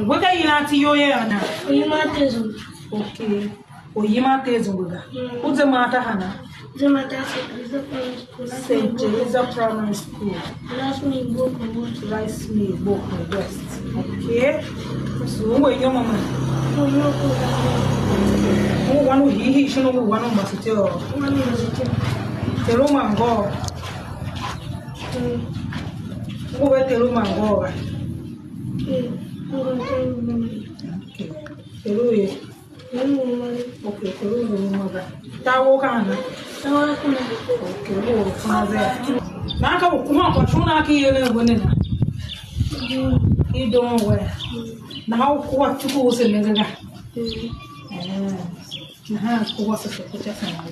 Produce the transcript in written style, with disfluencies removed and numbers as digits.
What are you not to your yana? Okay. Or you might taste with what's the matter, Hannah? The matter is a primary school. St. Teresa Primary School. Last me book Rice me book West. Okay. So where your mama? Oh, one who he should know one of us tell. The Roman God. Who were the Roman God? Okay. Hello. Okay, hello, mother. Tawokana. Okay, father. Naka kuma kwa shuna ki yele wonena. You don't wear. Now what to go se menga. Nah, ko wasa ko ta sana.